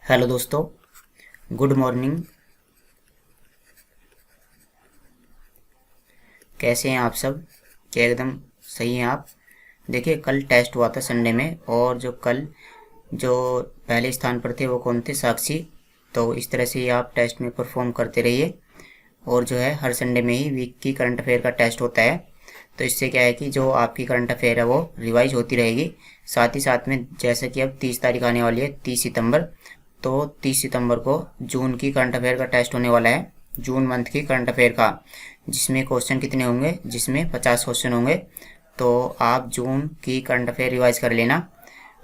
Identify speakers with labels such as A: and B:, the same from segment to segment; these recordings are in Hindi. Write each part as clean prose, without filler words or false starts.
A: हेलो दोस्तों, गुड मॉर्निंग। कैसे हैं आप सब? क्या एकदम सही हैं आप? देखिए, कल टेस्ट हुआ था संडे में, और जो पहले स्थान पर थे वो कौन थे? साक्षी। तो इस तरह से ही आप टेस्ट में परफॉर्म करते रहिए। और जो है, हर संडे में ही वीक की करंट अफेयर का टेस्ट होता है। तो इससे क्या है कि जो आपकी करंट अफेयर है वो रिवाइज होती रहेगी। साथ ही साथ में जैसे कि अब 30 तारीख आने वाली है, 30 सितंबर। तो 30 सितंबर को जून की करंट अफेयर का टेस्ट होने वाला है, जून मंथ की करंट अफेयर का। जिसमें क्वेश्चन कितने होंगे? जिसमें 50 क्वेश्चन होंगे। तो आप जून की करंट अफेयर रिवाइज कर लेना।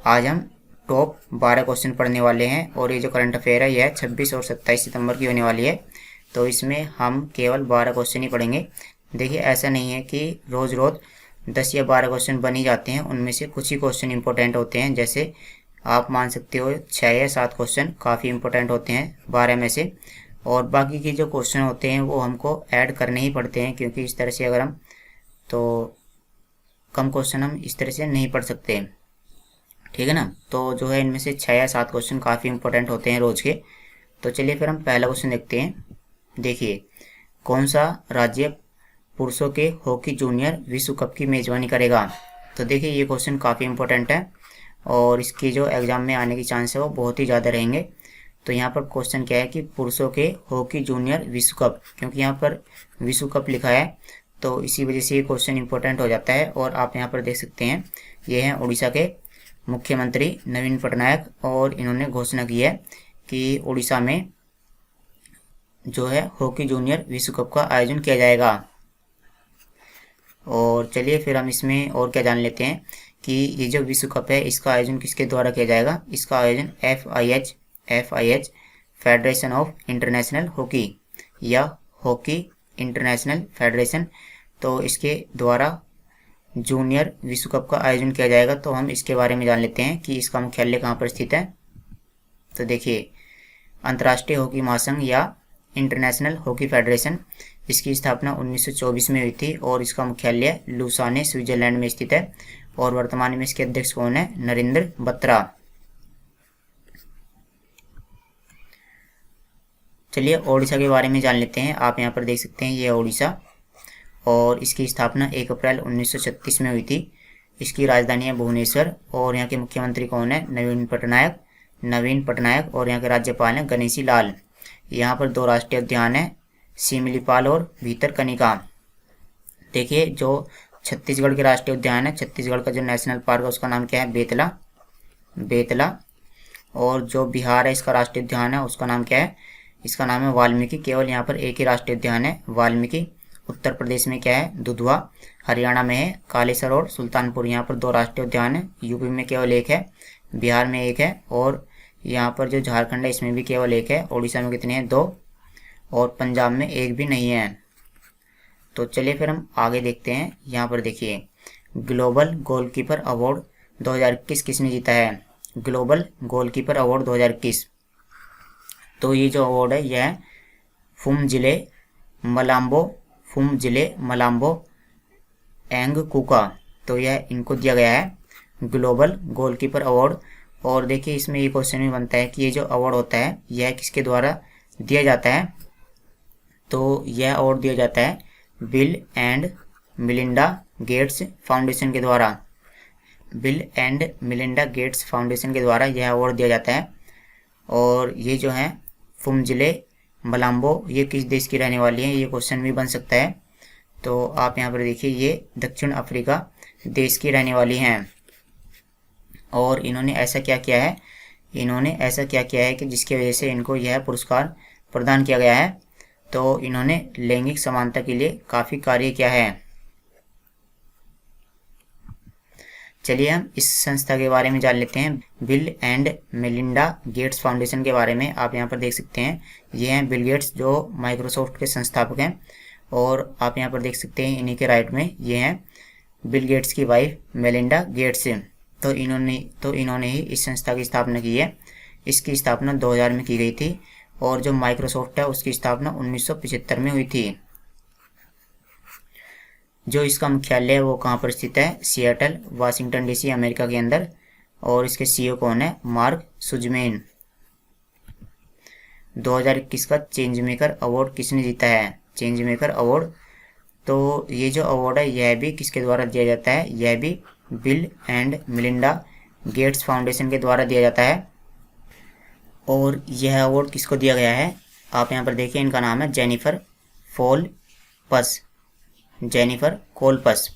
A: आज हम टॉप 12 क्वेश्चन पढ़ने वाले हैं, और ये जो करंट अफेयर है यह 26 और 27 सितंबर की होने वाली है। तो इसमें हम केवल 12 क्वेश्चन ही पढ़ेंगे। देखिए, ऐसा नहीं है कि रोज़ रोज़ 10 या 12 क्वेश्चन बन ही जाते हैं। उनमें से कुछ ही क्वेश्चन इंपॉर्टेंट होते हैं। जैसे आप मान सकते हो 6 या 7 क्वेश्चन काफ़ी इंपॉर्टेंट होते हैं 12 में से। और बाकी के जो क्वेश्चन होते हैं वो हमको ऐड करने ही पड़ते हैं, क्योंकि इस तरह से अगर हम तो कम क्वेश्चन हम इस तरह से नहीं पढ़ सकते। ठीक है ना? तो जो है, इनमें से 6 या 7 क्वेश्चन काफ़ी इंपॉर्टेंट होते हैं रोज़ के। तो चलिए फिर हम पहला क्वेश्चन देखते हैं। देखिए, कौन सा राज्य पुरुषों के हॉकी जूनियर विश्व कप की मेजबानी करेगा? तो देखिए, ये क्वेश्चन काफ़ी इंपॉर्टेंट है, और इसकी जो एग्जाम में आने की चांस है वो बहुत ही ज़्यादा रहेंगे। तो यहाँ पर क्वेश्चन क्या है कि पुरुषों के हॉकी जूनियर विश्व कप, क्योंकि यहाँ पर विश्व कप लिखा है तो इसी वजह से ये क्वेश्चन इंपॉर्टेंट हो जाता है। और आप यहाँ पर देख सकते हैं, ये हैं उड़ीसा के मुख्यमंत्री नवीन पटनायक, और इन्होंने घोषणा की है कि उड़ीसा में जो है हॉकी जूनियर विश्व कप का आयोजन किया जाएगा। और चलिए फिर हम इसमें और क्या जान लेते हैं कि ये जो विश्व कप है इसका आयोजन किसके द्वारा किया जाएगा। इसका आयोजन FIH federation of international hockey, या हॉकी इंटरनेशनल फेडरेशन, तो इसके द्वारा जूनियर विश्व कप का आयोजन किया जाएगा। तो हम इसके बारे में जान लेते हैं कि इसका मुख्यालय कहाँ पर स्थित है। तो देखिए, अंतर्राष्ट्रीय हॉकी महासंघ या इंटरनेशनल हॉकी फेडरेशन, इसकी स्थापना 1924 में हुई थी, और इसका मुख्यालय लुसाने स्विट्जरलैंड में स्थित है। और वर्तमान में इसके अध्यक्ष कौन है? नरेंद्र बत्रा। चलिए ओडिशा के बारे में जान लेते हैं। आप यहाँ पर देख सकते हैं, ये है ओडिशा, और इसकी स्थापना 1 अप्रैल 1936 में हुई थी। इसकी राजधानी है भुवनेश्वर, और यहाँ के मुख्यमंत्री कौन है? नवीन पटनायक, और यहाँ के राज्यपाल हैं गणेशी लाल। यहाँ पर 2 राष्ट्रीय उद्यान है, सिमलीपाल और भीतरकनिका। देखिए, जो छत्तीसगढ़ के राष्ट्रीय उद्यान है, छत्तीसगढ़ का जो नेशनल पार्क है उसका नाम क्या है? बेतला। और जो बिहार है इसका राष्ट्रीय उद्यान है, उसका नाम क्या है? इसका नाम है वाल्मीकि। केवल यहाँ पर एक ही राष्ट्रीय उद्यान है, वाल्मीकि। उत्तर प्रदेश में क्या है? दुधवा। हरियाणा में है कालेसर और सुल्तानपुर। यहाँ पर 2 राष्ट्रीय उद्यान है। यूपी में केवल एक है, बिहार में एक है, और यहाँ पर जो झारखंड है इसमें भी केवल एक है। उड़ीसा में कितने हैं? 2, और पंजाब में एक भी नहीं है। तो चलिए फिर हम आगे देखते हैं। यहाँ पर देखिए, ग्लोबल गोलकीपर अवार्ड 2021 किसने जीता है? Global goalkeeper award 2021। तो ये जो अवार्ड है यह मलाम्बो फुम जिले मलाम्बो एंगकुका, तो यह इनको दिया गया है ग्लोबल गोलकीपर अवार्ड। और देखिए, इसमें ये क्वेश्चन भी बनता है कि ये जो अवार्ड होता है यह किसके द्वारा दिया जाता है? तो यह अवार्ड दिया जाता है bill and Melinda Gates foundation के द्वारा। Bill and Melinda Gates foundation के द्वारा यह अवार्ड दिया जाता है। और ये जो है फुमजिले मलाम्बो, ये किस देश की रहने वाली है? ये क्वेश्चन भी बन सकता है। तो आप यहाँ पर देखिए, ये दक्षिण अफ्रीका देश की रहने वाली हैं। और इन्होंने ऐसा क्या किया है? इन्होंने ऐसा क्या किया है कि जिसकी वजह से इनको यह पुरस्कार प्रदान किया गया है? तो इन्होंने लैंगिक समानता के लिए काफ़ी कार्य किया है। चलिए हम इस संस्था के बारे में जान लेते हैं। Bill and Melinda Gates foundation के बारे में आप यहाँ पर देख सकते हैं, ये हैं बिल गेट्स जो माइक्रोसॉफ्ट के संस्थापक हैं। और आप यहाँ पर देख सकते हैं इन्हीं के राइट में ये हैं बिल गेट्स की वाइफ मेलिंडा गेट्स। तो इन्होंने ही इस संस्था की स्थापना की है। इसकी स्थापना 2000 में की गई थी, और जो माइक्रोसॉफ्ट है उसकी स्थापना 1975 में हुई थी। जो इसका मुख्यालय है वो कहाँ पर स्थित है? सिएटल, वाशिंगटन DC, अमेरिका के अंदर। और इसके CEO कौन है? मार्क सुजमेन। 2021 का चेंज मेकर अवार्ड किसने जीता है? चेंज मेकर अवार्ड, तो ये जो अवार्ड है यह भी किसके द्वारा दिया जाता है? यह भी bill and Melinda Gates foundation के द्वारा दिया जाता है। और यह अवार्ड किसको दिया गया है? आप यहाँ पर देखिए, इनका नाम है जेनिफर कोलपस, जेनिफर कोलपस।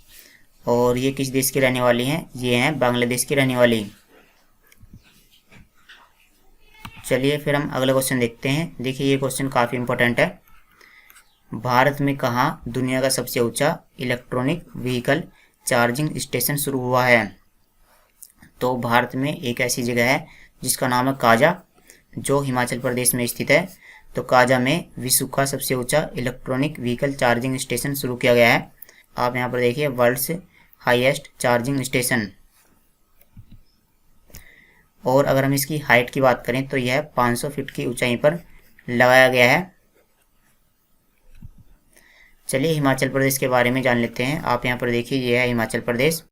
A: और ये किस देश की रहने वाली हैं? ये हैं बांग्लादेश की रहने वाली। चलिए फिर हम अगला क्वेश्चन देखते हैं। देखिए ये क्वेश्चन काफ़ी इंपॉर्टेंट है। भारत में कहाँ दुनिया का सबसे ऊंचा इलेक्ट्रॉनिक व्हीकल चार्जिंग स्टेशन शुरू हुआ है? तो भारत में एक ऐसी जगह है जिसका नाम है काजा, जो हिमाचल प्रदेश में स्थित है। तो काजा में विश्व का सबसे ऊंचा इलेक्ट्रॉनिक व्हीकल चार्जिंग स्टेशन शुरू किया गया है। आप यहाँ पर देखिए, वर्ल्ड्स हाईएस्ट चार्जिंग स्टेशन। और अगर हम इसकी हाइट की बात करें तो यह 500 फीट की ऊंचाई पर लगाया गया है। चलिए हिमाचल प्रदेश के बारे में जान लेते हैं। आप यहाँ पर देखिए, यह है हिमाचल प्रदेश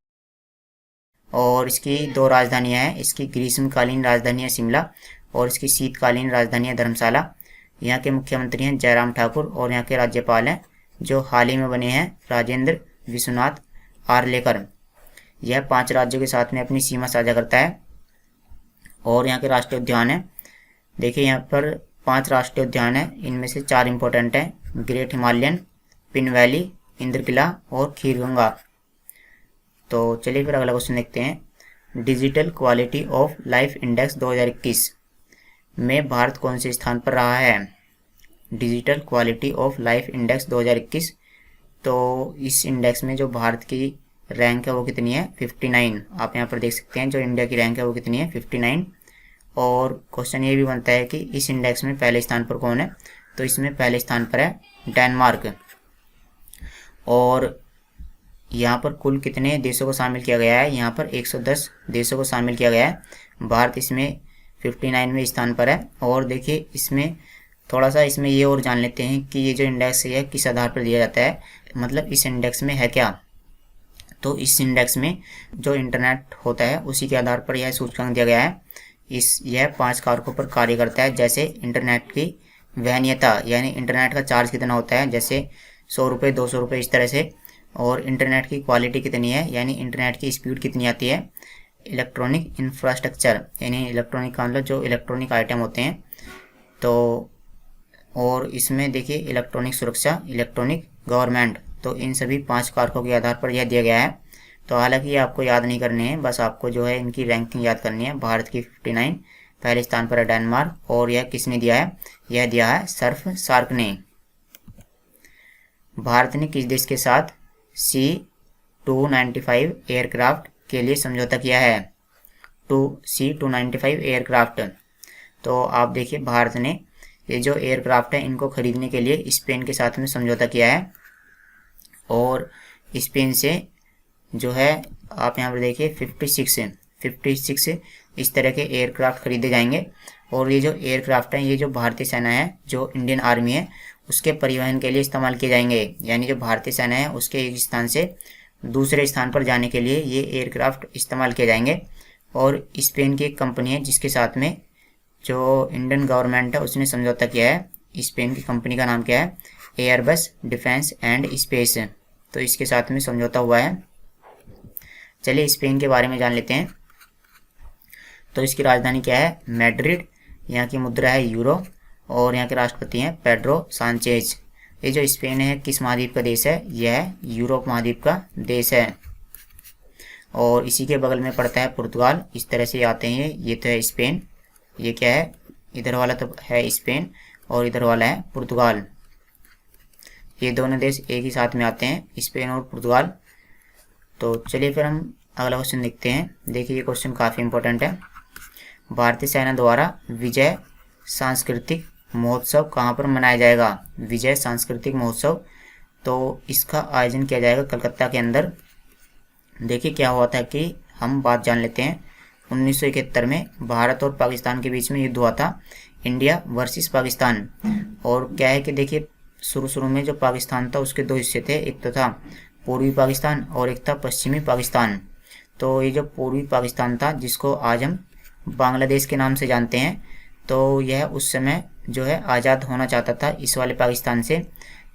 A: और इसकी 2 राजधानियां हैं। इसकी ग्रीष्मकालीन राजधानी है शिमला और इसकी शीतकालीन राजधानी है धर्मशाला। यहाँ के मुख्यमंत्री हैं जयराम ठाकुर और यहाँ के राज्यपाल हैं जो हाल ही में बने हैं राजेंद्र विश्वनाथ आर्लेकर। यह 5 राज्यों के साथ में अपनी सीमा साझा करता है। और यहाँ के राष्ट्रीय उद्यान है, देखिए यहाँ पर 5 राष्ट्रीय उद्यान है, इनमें से 4 इंपॉर्टेंट हैं, great Himalayan, pin valley, Indrakila और खीरगंगा। तो चलिए फिर अगला क्वेश्चन देखते हैं। Digital quality of life index 2021 में भारत कौन से स्थान पर रहा है? Digital quality of life index 2021, तो इस इंडेक्स में जो भारत की रैंक है वो कितनी है? 59। आप यहाँ पर देख सकते हैं जो इंडिया की रैंक है वो कितनी है? 59। और क्वेश्चन ये भी बनता है कि इस इंडेक्स में पहले स्थान पर कौन है? तो इसमें पहले स्थान पर है डेनमार्क। और यहाँ पर कुल कितने देशों को शामिल किया गया है? यहाँ पर 110 देशों को शामिल किया गया है। भारत इसमें 59वें स्थान पर है। और देखिए इसमें थोड़ा सा इसमें ये और जान लेते हैं कि ये जो इंडेक्स है किस आधार पर दिया जाता है, मतलब इस इंडेक्स में है क्या। तो इस इंडेक्स में जो इंटरनेट होता है उसी के आधार पर यह सूचकांक दिया गया है। यह 5 कारकों पर कार्य करता है, जैसे इंटरनेट की वहनीयता, यानी इंटरनेट का चार्ज कितना होता है, जैसे 100 रुपये, 200 रुपये, इस तरह से। और इंटरनेट की क्वालिटी कितनी है, यानी इंटरनेट की स्पीड कितनी आती है। इलेक्ट्रॉनिक इंफ्रास्ट्रक्चर, यानी इलेक्ट्रॉनिक का मतलब जो इलेक्ट्रॉनिक आइटम होते हैं। तो और इसमें देखिए इलेक्ट्रॉनिक सुरक्षा, इलेक्ट्रॉनिक गवर्नमेंट, तो इन सभी 5 कारकों के आधार पर यह दिया गया है। तो हालांकि ये आपको याद नहीं करने हैं, बस आपको जो है इनकी रैंकिंग याद करनी है। भारत की 59, पहले स्थान पर है डेनमार्क। और यह किसने दिया है? यह दिया है सर्फ सार्क ने। भारत ने किस देश के साथ C-295 एयरक्राफ्ट के लिए समझौता किया है? C-295 एयरक्राफ्ट, तो आप देखिए भारत ने ये जो एयरक्राफ्ट है इनको खरीदने के लिए स्पेन के साथ में समझौता किया है। और स्पेन से जो है आप यहाँ पर देखिए 56 इस तरह के एयरक्राफ्ट खरीदे जाएंगे। और ये जो एयरक्राफ्ट हैं ये जो भारतीय सेना है, जो इंडियन आर्मी है, उसके परिवहन के लिए इस्तेमाल किए जाएंगे। यानी जो भारतीय सेना है उसके एक स्थान से दूसरे स्थान पर जाने के लिए ये एयरक्राफ्ट इस्तेमाल किए जाएंगे। और स्पेन की एक कंपनी है जिसके साथ में जो इंडियन गवर्नमेंट है उसने समझौता किया है। स्पेन की कंपनी का नाम क्या है? एयरबस डिफेंस एंड स्पेस, तो इसके साथ में समझौता हुआ है। चलिए स्पेन के बारे में जान लेते हैं। तो इसकी राजधानी क्या है? मैड्रिड। यहाँ की मुद्रा है यूरो और यहाँ के राष्ट्रपति हैं पेड्रो सांचेज। ये जो स्पेन है किस महाद्वीप का देश है? यह यूरोप महाद्वीप का देश है। और इसी के बगल में पड़ता है पुर्तगाल। इस तरह से आते हैं ये तो है स्पेन, ये क्या है? इधर वाला तो है स्पेन और इधर वाला है पुर्तगाल। ये दोनों देश एक ही साथ में आते हैं, स्पेन और पुर्तगाल। तो चलिए फिर हम अगला क्वेश्चन देखते हैं। देखिए ये क्वेश्चन काफ़ी इंपॉर्टेंट है। भारतीय सेना द्वारा विजय सांस्कृतिक महोत्सव कहाँ पर मनाया जाएगा? विजय सांस्कृतिक महोत्सव, तो इसका आयोजन किया जाएगा कलकत्ता के अंदर। देखिए क्या हुआ था कि हम बात जान लेते हैं। 1971 में भारत और पाकिस्तान के बीच में युद्ध हुआ था, इंडिया वर्सेस पाकिस्तान। और क्या है कि देखिए शुरू में जो पाकिस्तान था उसके 2 हिस्से थे, एक तो था पूर्वी पाकिस्तान और एक था पश्चिमी पाकिस्तान। तो ये जो पूर्वी पाकिस्तान था जिसको आज हम बांग्लादेश के नाम से जानते हैं, तो यह उस समय जो है आज़ाद होना चाहता था इस वाले पाकिस्तान से,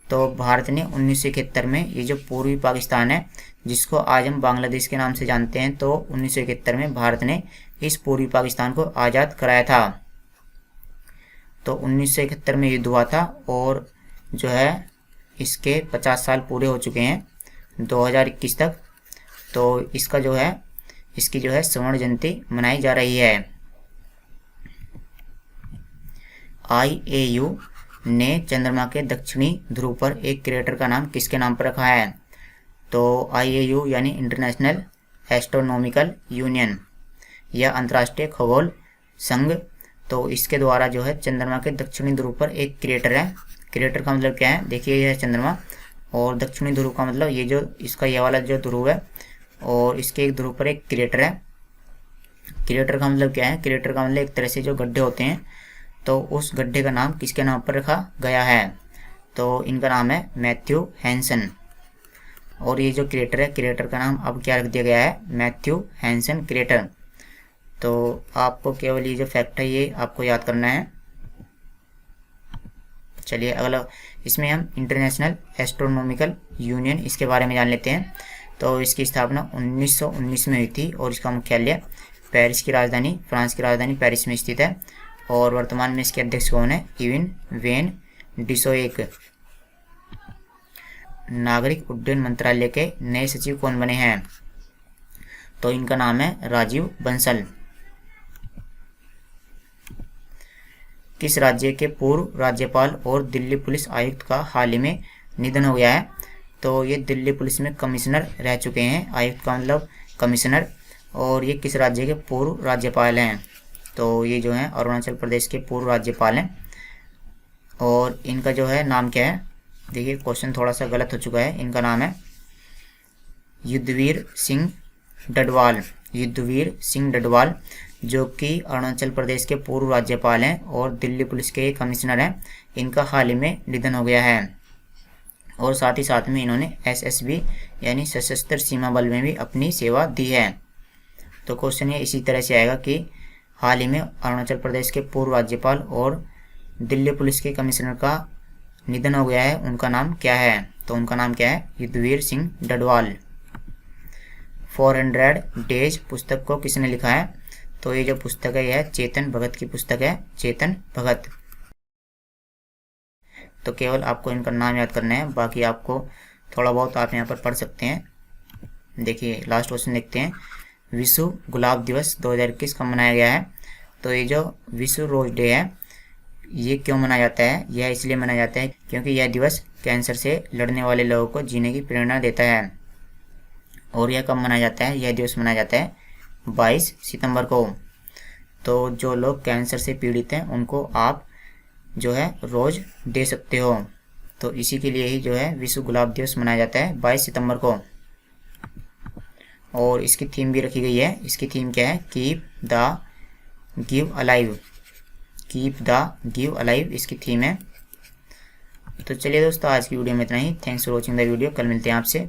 A: तो भारत ने 1971 में ये जो पूर्वी पाकिस्तान है जिसको आज हम बांग्लादेश के नाम से जानते हैं, तो 1971 में भारत ने इस पूर्वी पाकिस्तान को आज़ाद कराया था। तो 1971 में युद्ध हुआ था और जो है इसके 50 साल पूरे हो चुके हैं 2021 तक। तो इसका जो है इसकी जो है स्वर्ण जयंती मनाई जा रही है। IAU ने चंद्रमा के दक्षिणी ध्रुव पर एक क्रेटर का नाम किसके नाम पर रखा है? तो IAU यानी इंटरनेशनल एस्ट्रोनॉमिकल यूनियन या अंतर्राष्ट्रीय खगोल संघ, तो इसके द्वारा जो है चंद्रमा के दक्षिणी ध्रुव पर एक क्रेटर है। क्रेटर का मतलब क्या है? देखिए यह है चंद्रमा और दक्षिणी ध्रुव का मतलब ये जो इसका ये वाला जो ध्रुव है और इसके एक ध्रुव पर एक क्रेटर है। क्रेटर का मतलब क्या है? क्रेटर का मतलब एक तरह से जो गड्ढे होते हैं, तो उस गड्ढे का नाम किसके नाम पर रखा गया है? तो इनका नाम है मैथ्यू हैंसन। और ये जो क्रेटर है, क्रेटर का नाम अब क्या रख दिया गया है? Matthew Henson crater. तो आपको केवल ये जो फैक्ट है ये आपको याद करना है। चलिए अगला, इसमें हम इंटरनेशनल एस्ट्रोनॉमिकल यूनियन इसके बारे में जान लेते हैं। तो इसकी स्थापना 1919 में हुई थी और इसका मुख्यालय पेरिस की राजधानी, फ्रांस की राजधानी पेरिस में स्थित है। और वर्तमान में इसके अध्यक्ष कौन है? इविन वेन डिसोएक। नागरिक उड्डयन मंत्रालय के नए सचिव कौन बने हैं? तो इनका नाम है राजीव बंसल। किस राज्य के पूर्व राज्यपाल और दिल्ली पुलिस आयुक्त का हाल ही में निधन हो गया है? तो ये दिल्ली पुलिस में कमिश्नर रह चुके हैं, आयुक्त का मतलब कमिश्नर। और ये किस राज्य के पूर्व राज्यपाल हैं? तो ये जो है अरुणाचल प्रदेश के पूर्व राज्यपाल हैं। और इनका जो है नाम क्या है? देखिए क्वेश्चन थोड़ा सा गलत हो चुका है। इनका नाम है युद्धवीर सिंह डडवाल। युद्धवीर सिंह डडवाल जो कि अरुणाचल प्रदेश के पूर्व राज्यपाल हैं और दिल्ली पुलिस के कमिश्नर हैं। इनका हाल ही में निधन हो गया है। और साथ ही साथ में इन्होंने SSB यानी सशस्त्र सीमा बल में भी अपनी सेवा दी है। तो क्वेश्चन ये इसी तरह से आएगा कि हाल ही में अरुणाचल प्रदेश के पूर्व राज्यपाल और दिल्ली पुलिस के कमिश्नर का निधन हो गया है, उनका नाम क्या है? तो उनका नाम क्या है? युद्धवीर सिंह डडवाल। 400 डेज पुस्तक को किसने लिखा है? तो ये जो पुस्तक है यह चेतन भगत की पुस्तक है, चेतन भगत। तो केवल आपको इनका नाम याद करना है, बाकी आपको थोड़ा बहुत आप यहाँ पर पढ़ सकते हैं। देखिए लास्ट क्वेश्चन देखते हैं। विश्व गुलाब दिवस 2021 कब मनाया गया है? तो ये जो विश्व रोज डे है ये क्यों मनाया जाता है? यह इसलिए मनाया जाता है क्योंकि यह दिवस कैंसर से लड़ने वाले लोगों को जीने की प्रेरणा देता है। और यह कब मनाया जाता है? यह दिवस मनाया जाता है 22 सितंबर को। तो जो लोग कैंसर से पीड़ित हैं उनको आप जो है रोज़ दे सकते हो। तो इसी के लिए ही जो है विश्व गुलाब दिवस मनाया जाता है 22 सितंबर को। और इसकी थीम भी रखी गई है। इसकी थीम क्या है? Keep the give alive. Keep the give alive इसकी थीम है। तो चलिए दोस्तों आज की वीडियो में इतना ही। Thanks for watching the video. कल मिलते हैं आपसे।